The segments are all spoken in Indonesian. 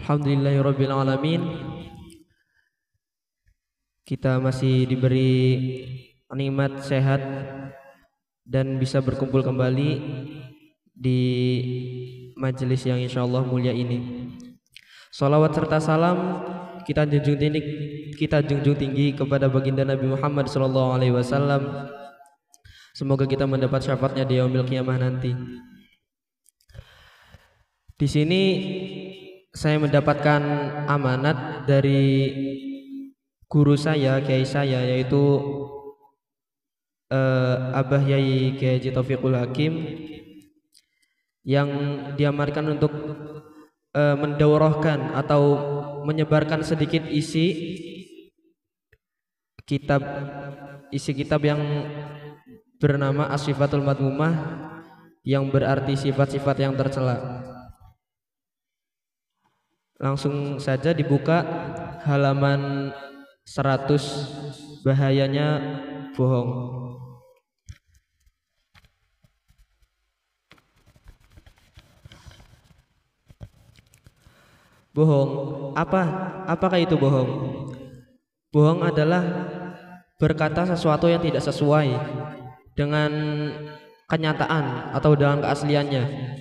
Alhamdulillahirabbil alamin. Kita masih diberi nikmat sehat dan bisa berkumpul kembali di majelis yang insyaallah mulia ini. Salawat serta salam kita junjung tinggi kepada baginda Nabi Muhammad SAW. Semoga kita mendapat syafaatnya di yaumil qiyamah nanti. Di sini saya mendapatkan amanat dari guru saya, kiai saya, yaitu Abah Yai Kiai Haji Taufiqul Hakim, yang diamarkan untuk mendaurahkan atau menyebarkan sedikit isi kitab yang bernama As-Sifatul Madmumah, yang berarti sifat-sifat yang tercela. Langsung saja dibuka halaman 100, bahayanya bohong. Bohong, apakah itu bohong? Bohong adalah berkata sesuatu yang tidak sesuai dengan kenyataan atau dengan keasliannya.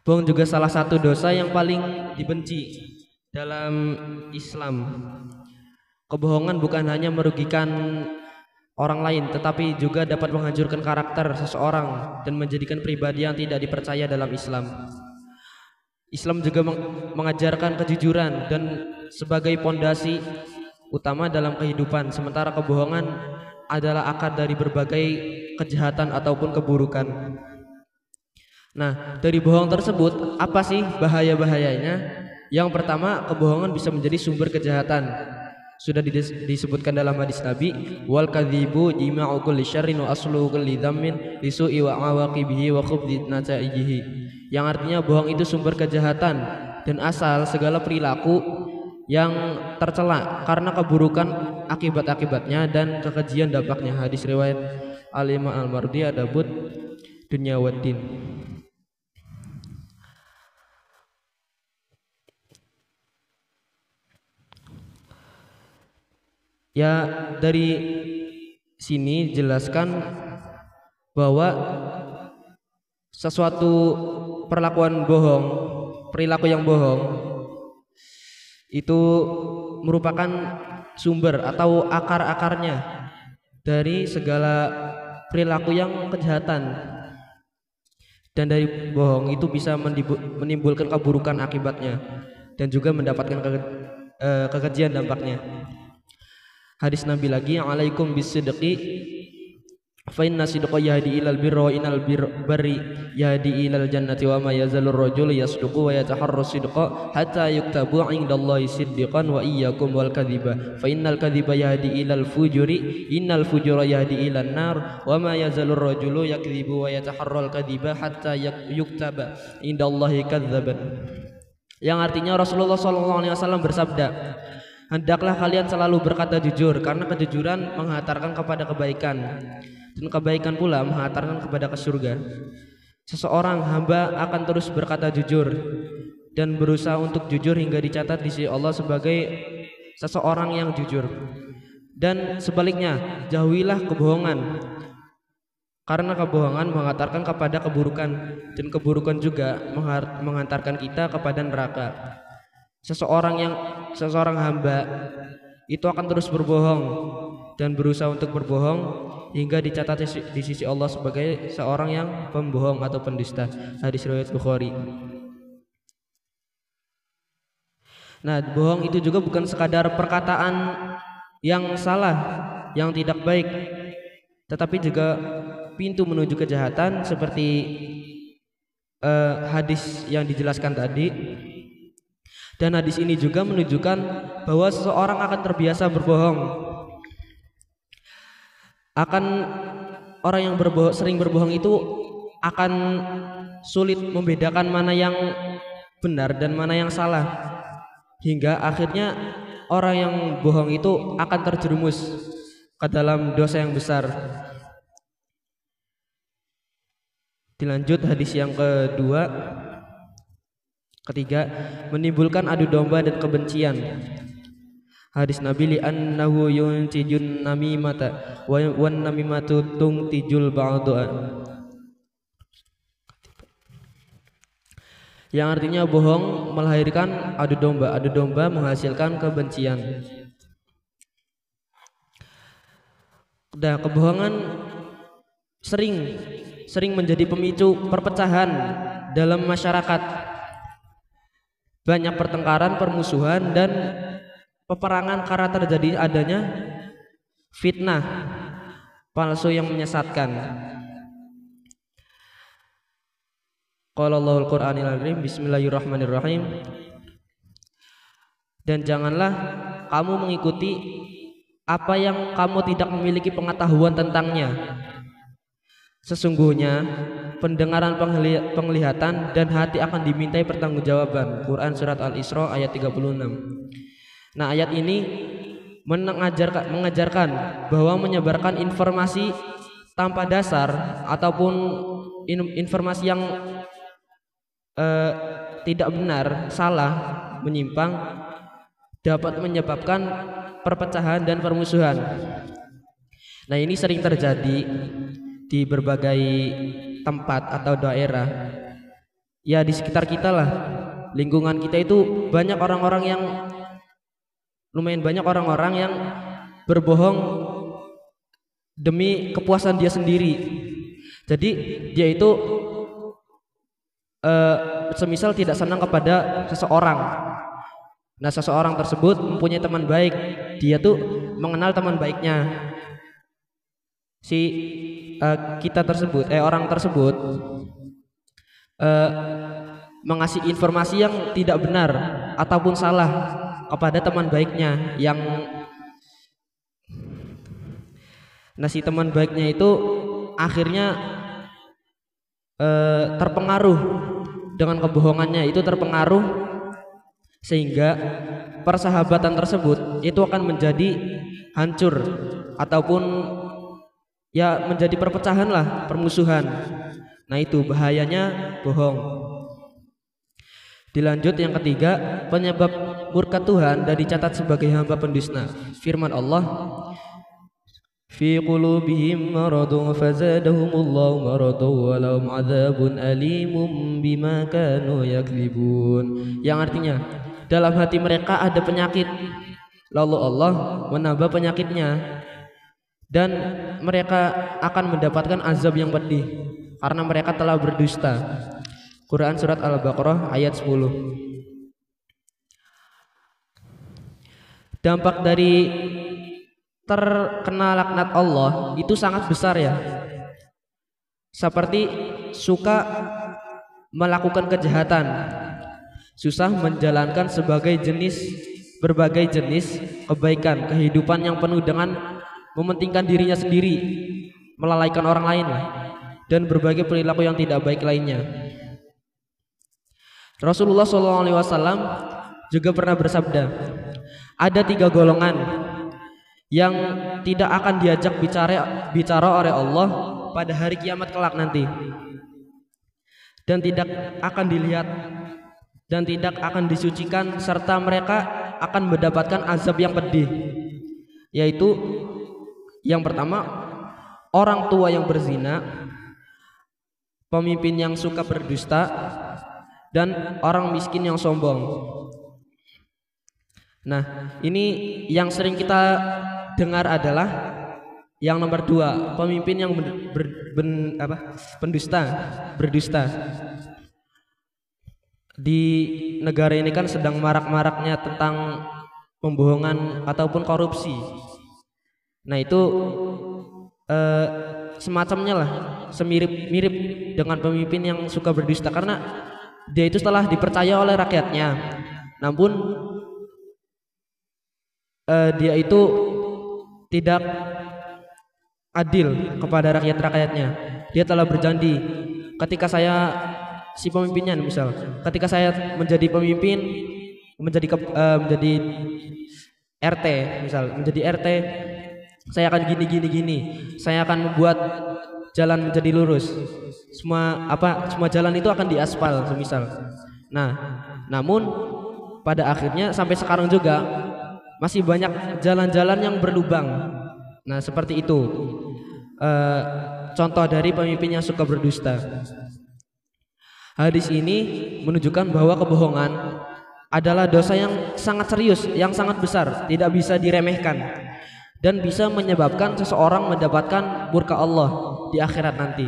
Bohong juga salah satu dosa yang paling dibenci dalam Islam. Kebohongan bukan hanya merugikan orang lain, tetapi juga dapat menghancurkan karakter seseorang dan menjadikan pribadi yang tidak dipercaya dalam Islam. Islam juga mengajarkan kejujuran dan sebagai pondasi utama dalam kehidupan, sementara kebohongan adalah akar dari berbagai kejahatan ataupun keburukan. Nah, dari bohong tersebut, apa sih bahaya-bahayanya? Yang pertama, kebohongan bisa menjadi sumber kejahatan. Sudah disebutkan dalam hadis Nabi, wal kadzibu jima'u kulli syarrin wa asluhu kulli dhammin lisu'i wa awaqibihi wa khubthi nataijihi. Yang artinya bohong itu sumber kejahatan dan asal segala perilaku yang tercela karena keburukan akibat-akibatnya dan kekejian dampaknya. Hadis riwayat Al-Imam Al-Mardi Adabud Dunya Waddin. Ya, dari sini jelaskan bahwa sesuatu perlakuan bohong, perilaku yang bohong itu merupakan sumber atau akar-akarnya dari segala perilaku yang kejahatan, dan dari bohong itu bisa menimbulkan keburukan akibatnya dan juga mendapatkan kekejian dampaknya. Hadis Nabi lagi, alaikum bisidqi fa inna sidqa yahdi ilal birri wa innal birri yahdi ilal jannati wa ma yazalur rajulu yasduqu wa yataharra sidqa hatta yuktabu indallahi siddiqan wa iyyakum wal kadhiba fa innal kadhiba yahdi ilal fujuri innal fujura yahdi ilan nar wa ma yazalur rajulu yakdhibu wa yataharral kadhiba hatta yuktaba indallahi kadzaban. Yang artinya Rasulullah SAW bersabda, hendaklah kalian selalu berkata jujur, karena kejujuran menghantarkan kepada kebaikan, dan kebaikan pula menghantarkan kepada surga. Seseorang hamba akan terus berkata jujur dan berusaha untuk jujur hingga dicatat di sisi Allah sebagai seseorang yang jujur. Dan sebaliknya, jauhilah kebohongan, karena kebohongan menghantarkan kepada keburukan, dan keburukan juga menghantarkan kita kepada neraka. Seseorang hamba itu akan terus berbohong dan berusaha untuk berbohong hingga dicatat di sisi Allah sebagai seorang yang pembohong atau pendusta. Hadis riwayat Bukhari. Nah, bohong itu juga bukan sekadar perkataan yang salah, yang tidak baik, tetapi juga pintu menuju kejahatan seperti hadis yang dijelaskan tadi. Dan hadis ini juga menunjukkan bahwa seseorang akan terbiasa berbohong. Orang yang sering berbohong itu akan sulit membedakan mana yang benar dan mana yang salah, hingga akhirnya orang yang bohong itu akan terjerumus ke dalam dosa yang besar. Dilanjut hadis yang kedua, ketiga, menimbulkan adu domba dan kebencian. Hadis Nabi li annahu yuntijun namimata wan namimatu tungtijul ba'dha. Yang artinya bohong melahirkan adu domba menghasilkan kebencian. Dan kebohongan sering menjadi pemicu perpecahan dalam masyarakat. Banyak pertengkaran, permusuhan dan peperangan karena terjadi adanya fitnah palsu yang menyesatkan. Qala Allahul Qur'anil Karim, bismillahirrahmanirrahim. Dan janganlah kamu mengikuti apa yang kamu tidak memiliki pengetahuan tentangnya. Sesungguhnya pendengaran, penglihatan dan hati akan dimintai pertanggungjawaban. Quran surat Al-Isra ayat 36. Nah, ayat ini mengajarkan bahwa menyebarkan informasi tanpa dasar ataupun informasi yang tidak benar, salah, menyimpang dapat menyebabkan perpecahan dan permusuhan. Nah, ini sering terjadi di berbagai tempat atau daerah. Ya, di sekitar kita lah, lingkungan kita itu lumayan banyak orang-orang yang berbohong demi kepuasan dia sendiri. Jadi dia itu semisal tidak senang kepada seseorang. Nah, seseorang tersebut mempunyai teman baik, dia tuh mengenal teman baiknya. Orang tersebut mengasih informasi yang tidak benar ataupun salah kepada teman baiknya si teman baiknya itu akhirnya terpengaruh dengan kebohongannya itu, sehingga persahabatan tersebut itu akan menjadi hancur ataupun ya menjadi perpecahan lah, permusuhan. Nah, itu bahayanya bohong. Dilanjut yang ketiga, penyebab murka Tuhan dan dicatat sebagai hamba pendusta. Firman Allah, fi qulubihim maradun fazadahumullahu maradan wa lahum adzabun alimum bima kanu yakdzibun. Yang artinya, dalam hati mereka ada penyakit, lalu Allah menambah penyakitnya, dan mereka akan mendapatkan azab yang pedih karena mereka telah berdusta. Quran surat Al-Baqarah ayat 10. Dampak dari terkena laknat Allah itu sangat besar ya. Seperti suka melakukan kejahatan, susah menjalankan berbagai jenis kebaikan, kehidupan yang penuh dengan mementingkan dirinya sendiri, melalaikan orang lain dan berbagai perilaku yang tidak baik lainnya. Rasulullah SAW juga pernah bersabda, ada 3 golongan yang tidak akan diajak bicara oleh Allah pada hari kiamat kelak nanti, dan tidak akan dilihat dan tidak akan disucikan, serta mereka akan mendapatkan azab yang pedih, yaitu yang pertama, orang tua yang berzina, pemimpin yang suka berdusta, dan orang miskin yang sombong. Nah, ini yang sering kita dengar adalah yang nomor 2, pemimpin yang berdusta. Di negara ini kan sedang marak-maraknya tentang pembohongan ataupun korupsi. Nah, itu semacamnya lah, semirip-mirip dengan pemimpin yang suka berdusta, karena dia itu telah dipercaya oleh rakyatnya, namun dia itu tidak adil kepada rakyat-rakyatnya. Dia telah berjanji, ketika saya menjadi pemimpin, menjadi RT, menjadi RT, saya akan gini, saya akan membuat jalan menjadi lurus, semua jalan itu akan diaspal semisal. Nah, Namun pada akhirnya sampai sekarang juga masih banyak jalan-jalan yang berlubang. Nah, seperti itu contoh dari pemimpin yang suka berdusta. Hadis ini menunjukkan bahwa kebohongan adalah dosa yang sangat serius, yang sangat besar, tidak bisa diremehkan, dan bisa menyebabkan seseorang mendapatkan murka Allah di akhirat nanti.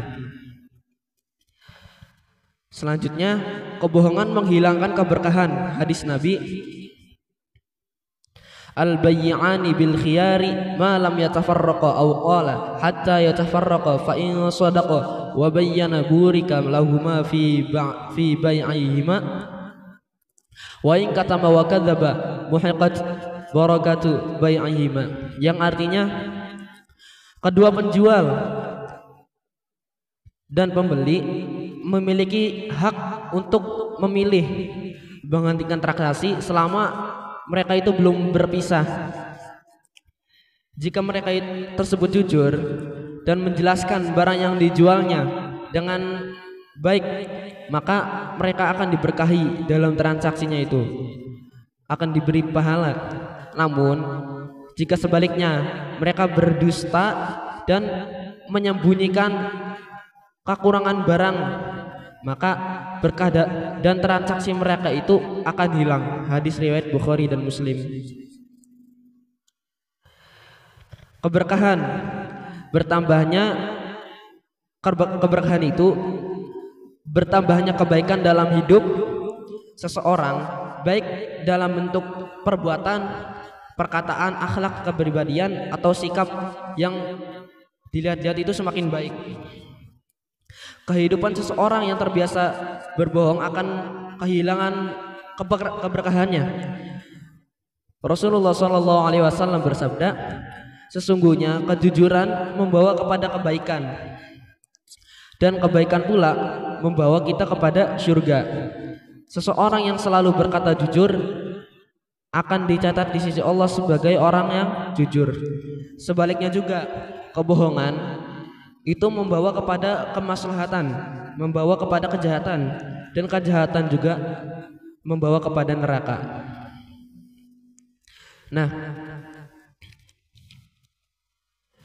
Selanjutnya, kebohongan menghilangkan keberkahan. Hadis Nabi, al-bay'ani bil khiyari ma lam yatafarraqa aw qala hatta yatafarraqa fa in sadaqa wa bayyana burika lahuma fi bai'ihima wa in katama wa kadzaba muhiqat barakatu bai'ihima, yang artinya kedua penjual dan pembeli memiliki hak untuk memilih menghentikan transaksi selama mereka itu belum berpisah. Jika mereka tersebut jujur dan menjelaskan barang yang dijualnya dengan baik, maka mereka akan diberkahi dalam transaksinya itu, akan diberi pahala. Namun jika sebaliknya mereka berdusta dan menyembunyikan kekurangan barang, maka berkah dan transaksi mereka itu akan hilang. Hadis riwayat Bukhari dan Muslim. Keberkahan, bertambahnya keberkahan itu bertambahnya kebaikan dalam hidup seseorang, baik dalam bentuk perbuatan, perkataan, akhlak, kepribadian, atau sikap yang dilihat-lihat itu semakin baik. Kehidupan seseorang yang terbiasa berbohong akan kehilangan keberkahannya. Rasulullah SAW bersabda, sesungguhnya kejujuran membawa kepada kebaikan, dan kebaikan pula membawa kita kepada surga. Seseorang yang selalu berkata jujur akan dicatat di sisi Allah sebagai orang yang jujur. Sebaliknya juga, kebohongan itu membawa kepada kemaslahatan, membawa kepada kejahatan, dan kejahatan juga membawa kepada neraka. Nah,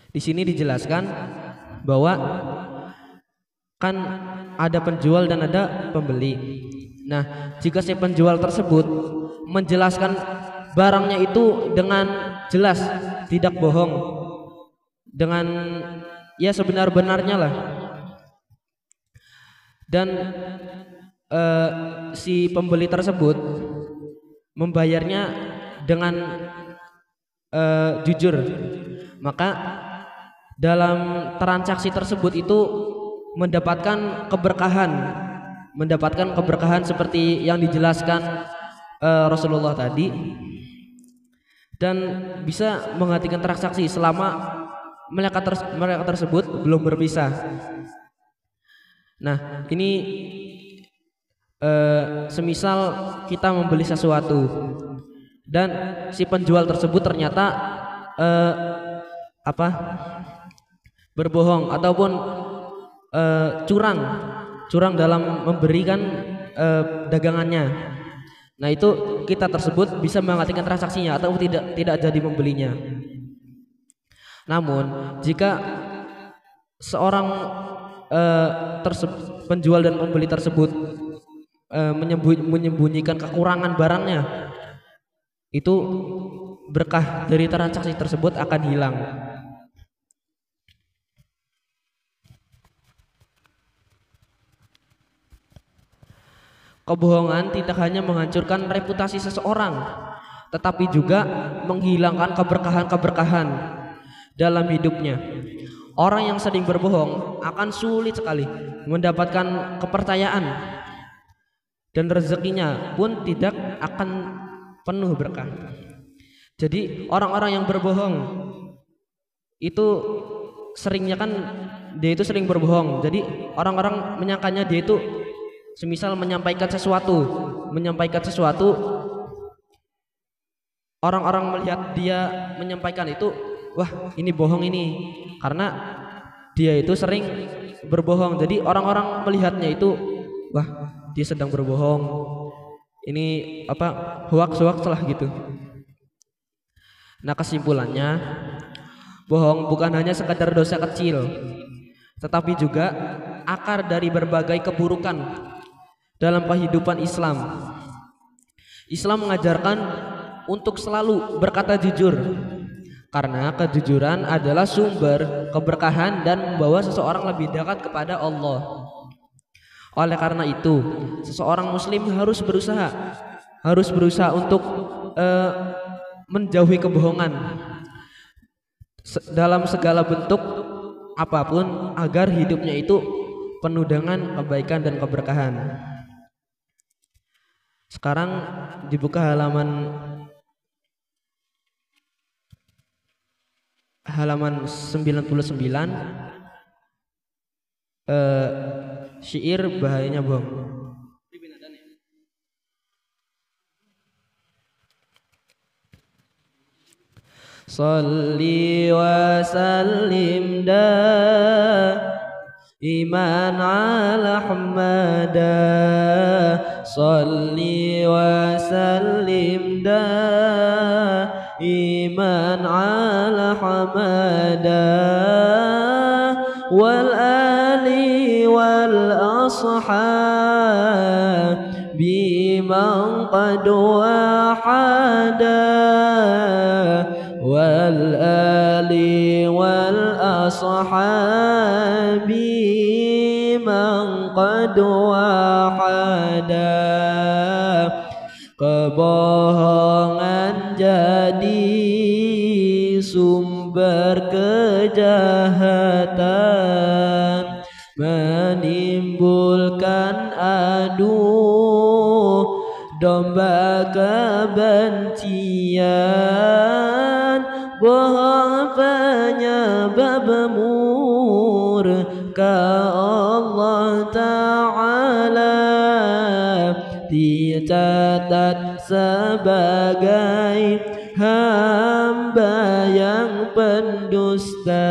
di sini dijelaskan bahwa kan ada penjual dan ada pembeli. Nah, jika si penjual tersebut menjelaskan barangnya itu dengan jelas, tidak bohong, dengan ya sebenar-benarnya lah, dan si pembeli tersebut membayarnya dengan jujur, maka dalam transaksi tersebut itu mendapatkan keberkahan seperti yang dijelaskan Rasulullah tadi, dan bisa menghentikan transaksi selama mereka tersebut belum berpisah. Nah, ini semisal kita membeli sesuatu dan si penjual tersebut ternyata berbohong ataupun curang dalam memberikan dagangannya. Nah, itu kita tersebut bisa menghentikan transaksinya atau tidak jadi membelinya. Namun jika seorang penjual dan pembeli tersebut menyembunyikan kekurangan barangnya, itu berkah dari transaksi tersebut akan hilang. Kebohongan tidak hanya menghancurkan reputasi seseorang, tetapi juga menghilangkan keberkahan dalam hidupnya. Orang yang sering berbohong akan sulit sekali mendapatkan kepercayaan, dan rezekinya pun tidak akan penuh berkah. Jadi orang-orang yang berbohong itu seringnya kan dia itu sering berbohong. Jadi orang-orang menyangkanya dia itu semisal menyampaikan sesuatu, orang-orang melihat dia menyampaikan itu, wah ini bohong ini, karena dia itu sering berbohong. Jadi orang-orang melihatnya itu, wah dia sedang berbohong, Ini apa, hoax-hoax lah gitu. Nah, kesimpulannya, bohong bukan hanya sekadar dosa kecil, tetapi juga akar dari berbagai keburukan dalam kehidupan Islam. Islam mengajarkan untuk selalu berkata jujur, karena kejujuran adalah sumber keberkahan dan membawa seseorang lebih dekat kepada Allah. Oleh karena itu, seseorang muslim harus berusaha untuk menjauhi kebohongan dalam segala bentuk apapun, agar hidupnya itu penuh dengan kebaikan dan keberkahan. Sekarang dibuka halaman 99, syair bahayanya bohong. Shalli wa sallim iman ala Ahmada, shalli wa sallim iman ala Ahmada, wal ali wal ashab biman qad wahada, wal ali wal ashabi man qad wahada. Kebohongan jadi sumber kejahatan, menimbulkan adu domba kebencian, bohong penyebab murka Allah Ta'ala, dicatat sebagai hamba yang pendusta.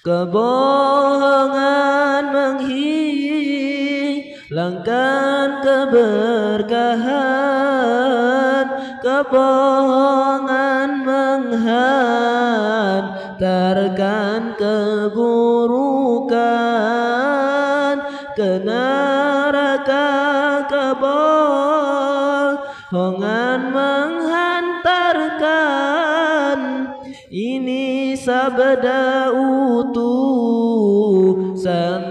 Kebohongan menghilangkan keberkahan, kebohongan menghantarkan keburukan ke neraka. Kebohongan menghantarkan, ini sabda utusan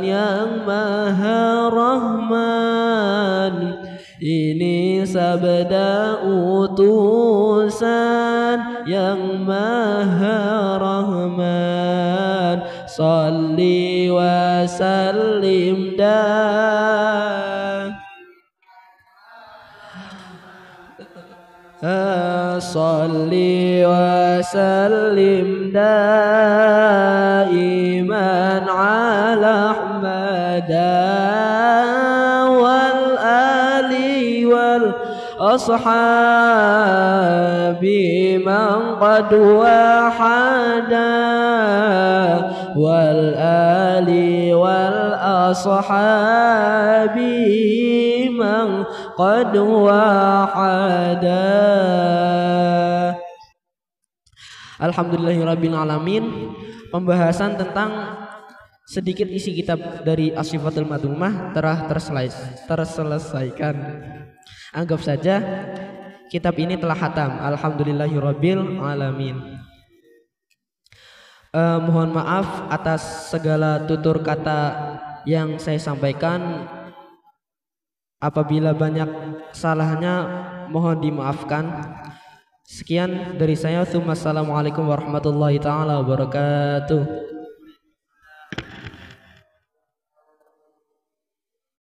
yang Maha Rahman, ini sabda utusan yang Maha Rahman. Shalli wa sallim Shalli wa sallim daiman ala Ahmada, wal ali wal ashabi man qad wahada, wal ali wal ashabi man qad wahada. Alhamdulillahirabbil alamin. Pembahasan tentang sedikit isi kitab dari Asyifatul Madhumah telah terselesaikan. Anggap saja kitab ini telah khatam. Alhamdulillahirabbil alamin. Mohon maaf atas segala tutur kata yang saya sampaikan. Apabila banyak salahnya, mohon dimaafkan. Sekian dari saya. Assalamualaikum warahmatullahi taala wabarakatuh.